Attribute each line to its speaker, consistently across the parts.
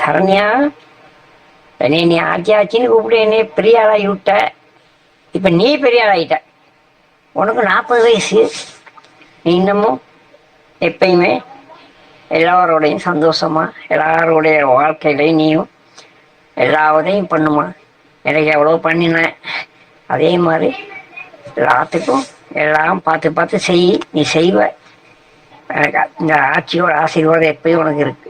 Speaker 1: சரண்யா, நீ ஆச்சி ஆச்சின்னு கூப்பிட்டு என்னை பெரிய ஆளாகி விட்ட. இப்போ நீ பெரிய ஆளாகிட்ட. உனக்கு 40 வயசு. நீ இன்னமும் எப்பயுமே எல்லாரோடையும் சந்தோஷமா, எல்லாரோடைய வாழ்க்கையிலையும் நீயும் எல்லா உதவியும் பண்ணுமா. எனக்கு எவ்வளோ பண்ணினேன், அதே மாதிரி எல்லாத்துக்கும் எல்லாம் பார்த்து பார்த்து செய். நீ செய்வ. இந்த ஆட்சியோட ஆசீர்வாதம் எப்பயும் உனக்கு இருக்கு.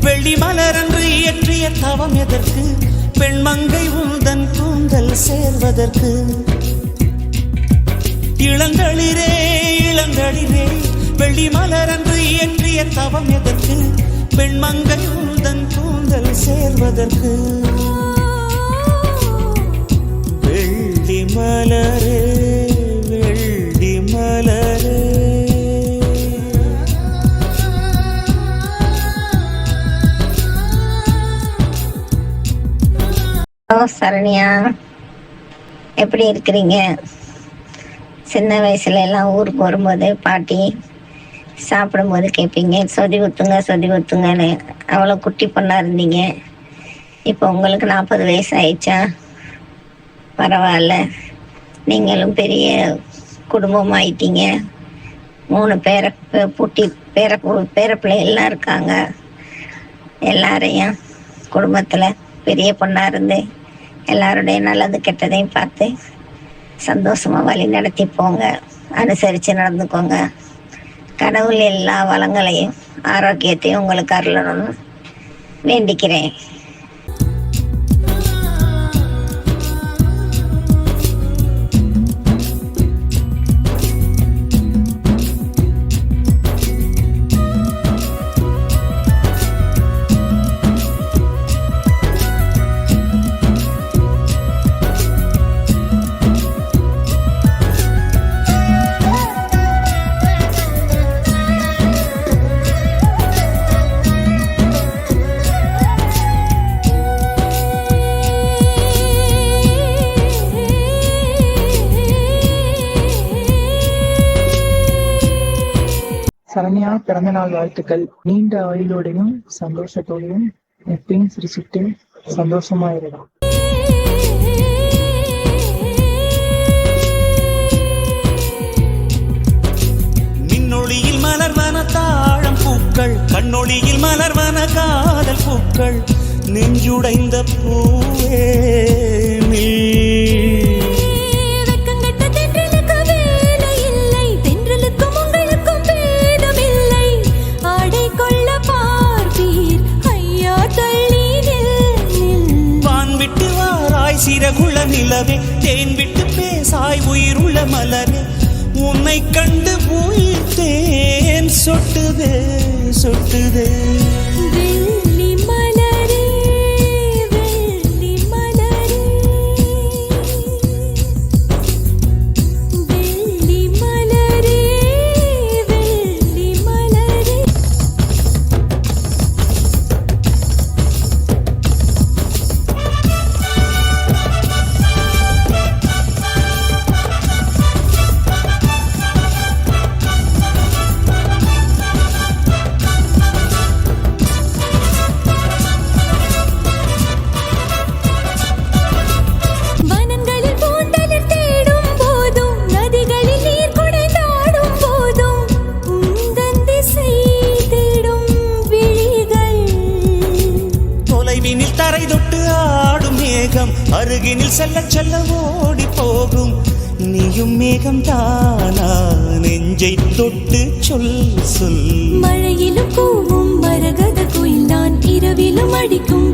Speaker 2: வெள்ளி மலரன்று இயற்றிய தவம் எதற்கு? பெண்மங்கை உந்தன் கூந்தல் சேர்வதற்கு. இளங்களிரே இளங்களிரே வெள்ளி மலரன்று இயற்றிய தவம் எதற்கு? பெண்மங்கை உந்தன் கூந்தல் சேர்வதற்கு. வெள்ளி மலரே வெள்ளி மலரே.
Speaker 3: சரண்யா, எப்படி இருக்கிறீங்க? சின்ன வயசுல எல்லாம் ஊருக்கு வரும்போது பாட்டி சாப்பிடும்போது கேட்பீங்க, சொதி ஊத்துங்க சொதி ஊத்துங்கன்னு. அவ்வளோ குட்டி பொண்ணா இருந்தீங்க. இப்போ உங்களுக்கு 40 வயசு ஆயிடுச்சா? பரவாயில்ல, நீங்களும் பெரிய குடும்பம் ஆயிட்டீங்க. 3 பேர பிள்ளைகள்லாம் இருக்காங்க. எல்லாரையும் குடும்பத்தில் பெரிய பொண்ணா இருந்து எல்லாருடைய நல்லது கெட்டதையும் பார்த்து சந்தோஷமா வழி நடத்தி போங்க. அனுசரித்து நடந்துக்கோங்க. கடவுள் எல்லா வளங்களையும் ஆரோக்கியத்தையும் உங்களுக்கு அருளணும்னு வேண்டிக்கிறேன்.
Speaker 4: சரண்யா, பிறந்த நாள் வாழ்த்துக்கள். நீண்ட ஆயுளோடையும் சந்தோஷத்தோடையும் எப்பயும் சிரிச்சுட்டு சந்தோஷமா இருக்கலாம்.
Speaker 2: மின்னொளியில் மலர்வன தாழம் பூக்கள், கண்ணொளியில் மலர்வன காதல் பூக்கள், நெஞ்சுடைந்த பூவே நீ. சிறகுள்ள நிலவே, தேன் விட்டு பேசாய் உயிருள்ள மலரே, உன்னை கண்டு உயிர் தேன் சொட்டுதே சொட்டுதே. அருகினில் செல்ல செல்ல ஓடி போகும் நீயும் மேகம் தானா நெஞ்சை தொட்டு சொல் சொல்
Speaker 5: மழையிலும் பூவும் மரகத குயில் தான் இரவிலும் அடிக்கும்